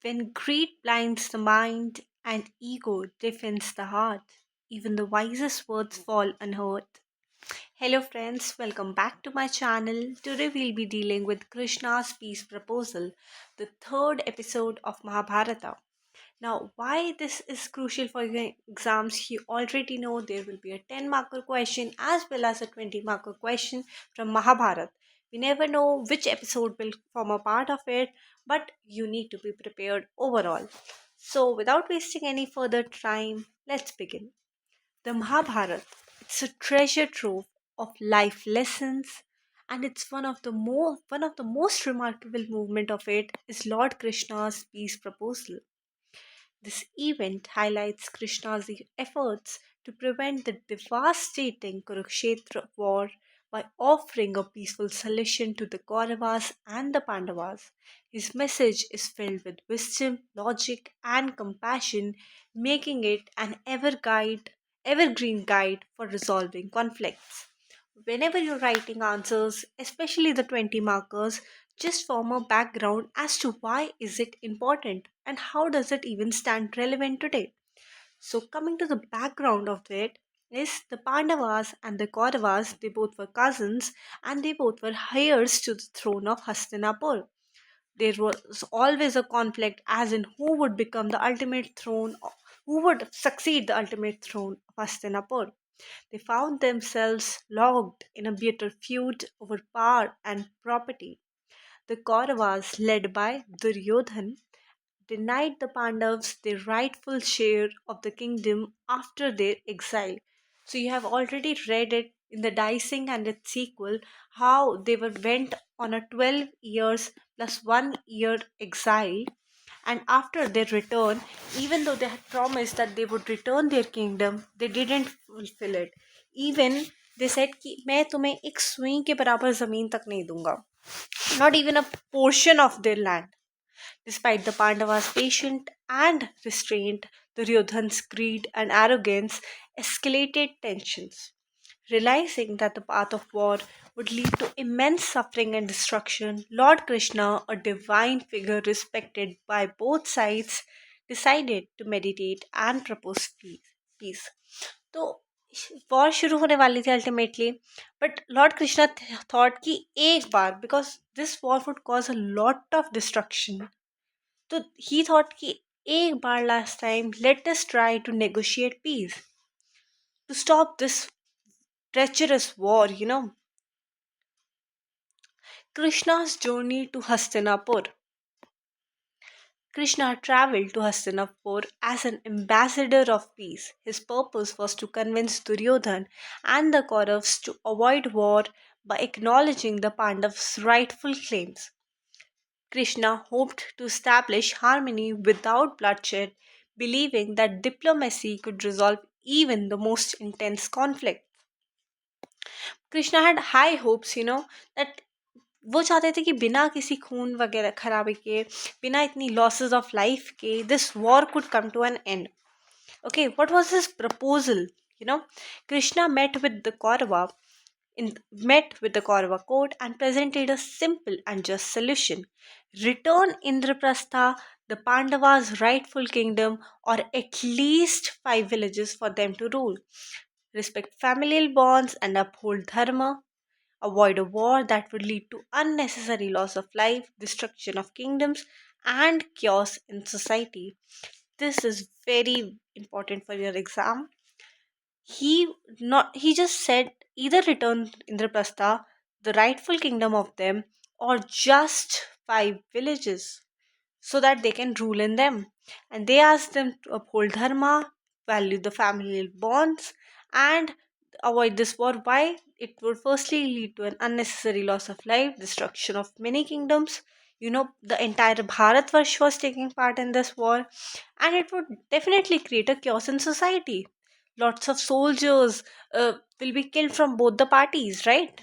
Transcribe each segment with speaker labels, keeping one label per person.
Speaker 1: When greed blinds the mind and ego deafens the heart, even the wisest words fall unheard. Hello, friends, welcome back to my channel. Today, we'll be dealing with Krishna's peace proposal, the third episode of Mahabharata. Now, why this is crucial for your exams, you already know there will be a 10 marker question as well as a 20 marker question from Mahabharat. We never know which episode will form a part of it, but you need to be prepared overall. So, without wasting any further time, let's begin. The Mahabharat, it's a treasure trove of life lessons, and it's one of the most remarkable movement of it is Lord Krishna's peace proposal. This event highlights Krishna's efforts to prevent the devastating Kurukshetra war by offering a peaceful solution to the Kauravas and the Pandavas. His message is filled with wisdom, logic, and compassion, making it an evergreen guide for resolving conflicts. Whenever you're writing answers, especially the 20 markers, just form a background as to why is it important and how does it even stand relevant today. So coming to the background of it is the Pandavas and the Kauravas, they both were cousins and they both were heirs to the throne of Hastinapur. There was always a conflict as in who would become the ultimate throne, who would succeed the ultimate throne of Hastinapur. They found themselves locked in a bitter feud over power and property. The Kauravas, led by Duryodhan, denied the Pandavas their rightful share of the kingdom after their exile. So you have already read it in the dicing and its sequel how they were went on a 12 years plus 1 year exile, and after their return, even though they had promised that they would return their kingdom, they didn't fulfill it. Even they said कि मैं तुम्हें एक सुई के बराबर जमीन तक नहीं दूंगा, not even a portion of their land. Despite the Pandavas' patience and restraint, Duryodhan's greed and arrogance escalated tensions. Realizing that the path of war would lead to immense suffering and destruction, Lord Krishna, a divine figure respected by both sides, decided to meditate and propose peace. तो war शुरू होने वाली थी ultimately, but lord Krishna thought कि एक बार because this war would cause a lot of destruction, तो he thought कि एक बार last time let us try to negotiate peace to stop this treacherous war, Krishna's journey to Hastinapur. Krishna traveled to Hastinapur as an ambassador of peace. His purpose was to convince Duryodhan and the Kauravas to avoid war by acknowledging the Pandavas' rightful claims. Krishna hoped to establish harmony without bloodshed, believing that diplomacy could resolve even the most intense conflict. Krishna had high hopes, that वो चाहते थे कि बिना किसी खून वगैरह खराबे के, बिना इतनी losses of life के, this war could come to an end. Okay, what was his proposal? Krishna met with the Kaurava court and presented a simple and just solution. Return Indraprastha, the Pandavas' rightful kingdom, or at least 5 villages for them to rule. Respect familial bonds and uphold dharma. Avoid a war that would lead to unnecessary loss of life, destruction of kingdoms, and chaos in society. This is very important for your exam. He just said either return Indraprastha, the rightful kingdom of them, or just 5 villages so that they can rule in them. And they asked them to uphold dharma, value the familial bonds, and avoid this war. Why? It would firstly lead to an unnecessary loss of life, destruction of many kingdoms. The entire Bharatvarsh was taking part in this war, and it would definitely create a chaos in society. Lots of soldiers will be killed from both the parties, right?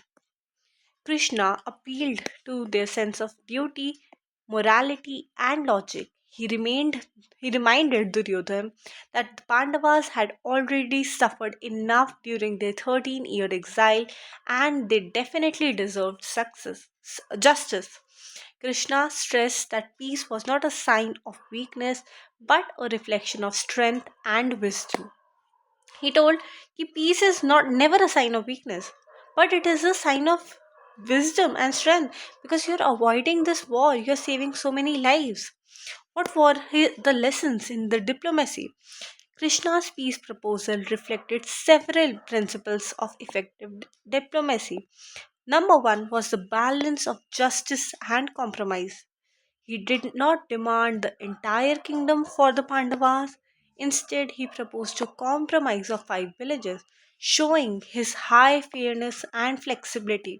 Speaker 1: Krishna appealed to their sense of duty, morality, and logic. He reminded Duryodhan that the Pandavas had already suffered enough during their 13-year exile and they definitely deserved justice. Krishna stressed that peace was not a sign of weakness but a reflection of strength and wisdom. He told कि peace is not never a sign of weakness, but it is a sign of wisdom and strength, because you're avoiding this war, you're saving so many lives. What were the lessons in the diplomacy? Krishna's peace proposal reflected several principles of effective diplomacy. Number one was the balance of justice and compromise. He did not demand the entire kingdom for the Pandavas. Instead, he proposed a compromise of five villages, showing his high fairness and flexibility.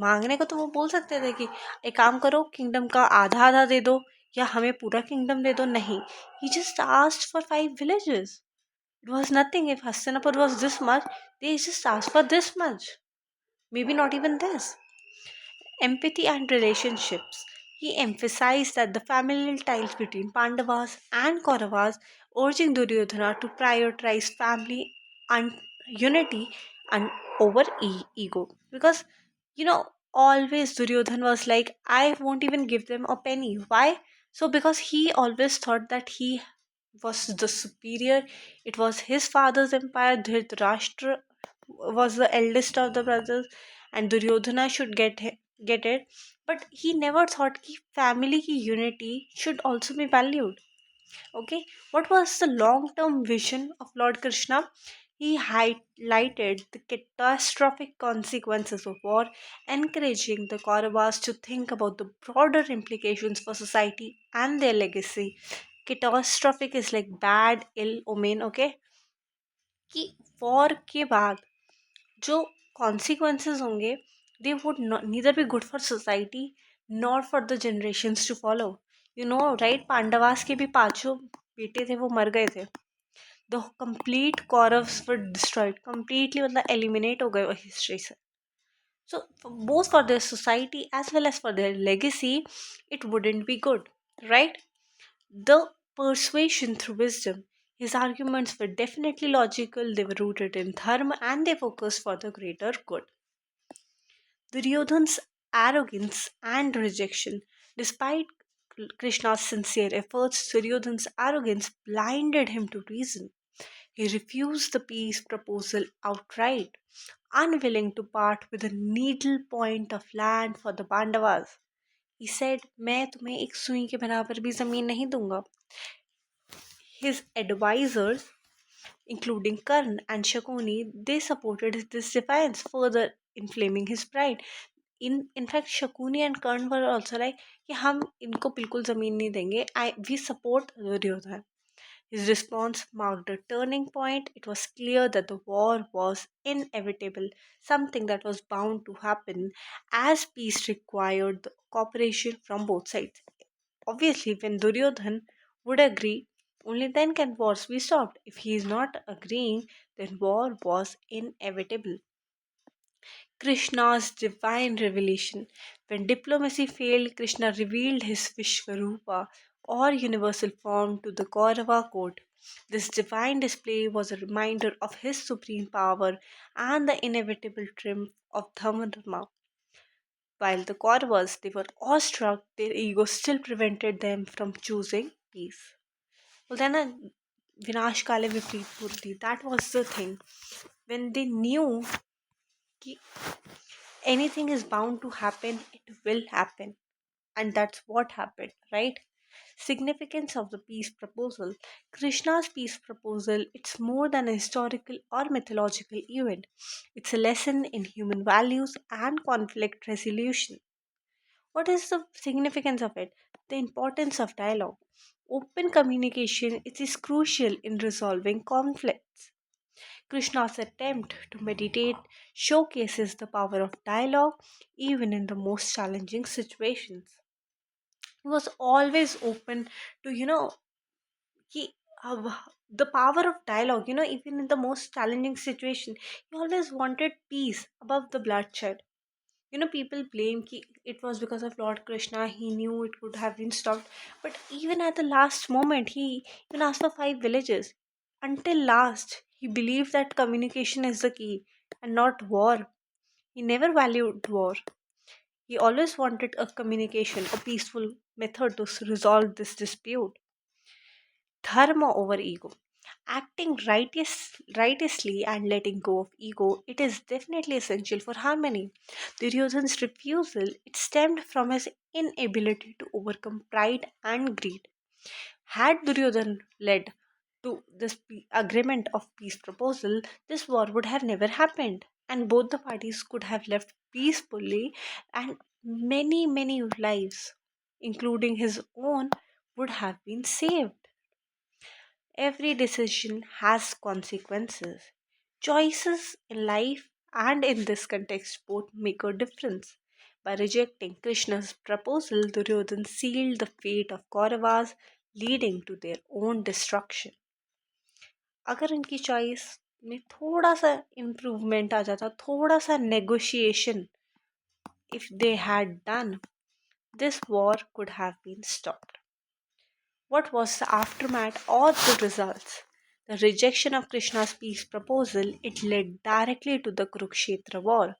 Speaker 1: मांगने को तो वो बोल सकते थे कि एक काम करो, किंगडम का आधा आधा दे दो या हमें पूरा किंगडम दे दो. नहीं, he just asked for five villages. It was nothing. If Hastinapur was this much, they just asked for this much. Maybe not even this. Empathy and relationships. He emphasized that the familial ties between Pandavas and Kauravas, urging Duryodhana to prioritize family and unity and over ego. Because, always Duryodhana was like, I won't even give them a penny. Why? So, because he always thought that he was the superior. It was his father's empire. Dhritarashtra was the eldest of the brothers, and Duryodhana should get it. But he never thought कि family की unity should also be valued. Okay, what was the long-term vision of Lord Krishna? He highlighted the catastrophic consequences of war, encouraging the Kauravas to think about the broader implications for society and their legacy. Catastrophic is like bad, ill omen, okay? कि war के बाद जो consequences होंगे, they would not, neither be good for society nor for the generations to follow. Right, Pandavas के भी पांचों बेटे थे वो मर गए थे. The complete Kauravas were destroyed completely, मतलब eliminate हो गए वो history से. So both for their society as well as for their legacy, it wouldn't be good, right? The persuasion through wisdom. His arguments were definitely logical, they were rooted in dharma, and they focused for the greater good. Duryodhana's arrogance and rejection. Despite Krishna's sincere efforts, Duryodhana's arrogance blinded him to reason. He refused the peace proposal outright, unwilling to part with a needle point of land for the Pandavas. He said, मैं तुम्हें एक सुई के बराबर भी जमीन नहीं दूंगा. His advisors, including Karn and Shakuni, they supported this defiance, further inflaming his pride. In fact, Shakuni and Karn were also like कि हम इनको बिल्कुल ज़मीन नहीं देंगे. We support Duryodhana. His response marked a turning point. It was clear that the war was inevitable, something that was bound to happen, as peace required the cooperation from both sides. Obviously, when Duryodhan would agree, only then can wars be stopped. If he is not agreeing, then war was inevitable. Krishna's divine revelation. When diplomacy failed, Krishna revealed his Vishvarupa, or universal form, to the Kaurava court. This divine display was a reminder of his supreme power and the inevitable triumph of Dharma. While the Kauravas, they were awestruck, their ego still prevented them from choosing peace. Well, then, Vinash Kale Viprit Purti, that was the thing. When they knew ki anything is bound to happen, it will happen. And that's what happened, right? Significance of the peace proposal. Krishna's peace proposal, it's more than a historical or mythological event. It's a lesson in human values and conflict resolution. What is the significance of it? The importance of dialogue. Open communication it is crucial in resolving conflicts. Krishna's attempt to meditate showcases the power of dialogue even in the most challenging situations. He was always open to, he, the power of dialogue, even in the most challenging situation. He always wanted peace above the bloodshed. People blame ki it was because of Lord Krishna, he knew it could have been stopped. But even at the last moment, he even asked for five villages. Until last, he believed that communication is the key and not war. He never valued war. He always wanted a communication, a peaceful method to resolve this dispute. Dharma over ego. Acting righteously and letting go of ego, it is definitely essential for harmony. Duryodhan's refusal, it stemmed from his inability to overcome pride and greed. Had Duryodhan led to this agreement of peace proposal, this war would have never happened, and both the parties could have left peacefully, and many lives, including his own, would have been saved. Every decision has consequences. Choices in life and in this context both make a difference. By rejecting Krishna's proposal, Duryodhan sealed the fate of Kauravas, leading to their own destruction. अगर इनकी choice में थोड़ा सा improvement आ जाता, थोड़ा सा negotiation, if they had done, this war could have been stopped. What was the aftermath or the results? The rejection of Krishna's peace proposal, it led directly to the Kurukshetra war,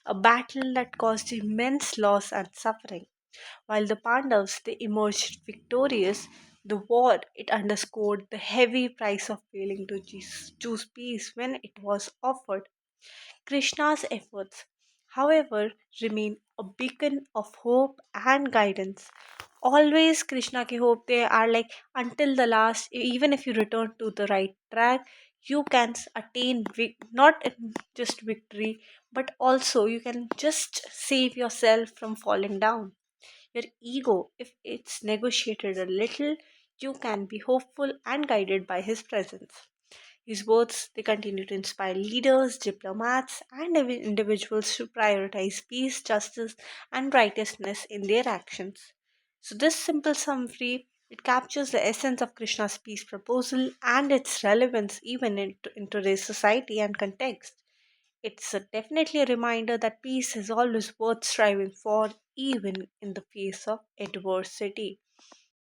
Speaker 1: a battle that caused immense loss and suffering. While the Pandavas they emerged victorious, the war it underscored the heavy price of failing to choose peace when it was offered. Krishna's efforts, however, remain a beacon of hope and guidance. Always Krishna ki hope they are like until the last, even if you return to the right track, you can attain not just victory, but also you can just save yourself from falling down. Your ego, if it's negotiated a little, you can be hopeful and guided by his presence. His words they continue to inspire leaders, diplomats, and individuals to prioritize peace, justice, and righteousness in their actions. So this simple summary it captures the essence of Krishna's peace proposal and its relevance even in today's society and context. It's definitely a reminder that peace is always worth striving for, even in the face of adversity.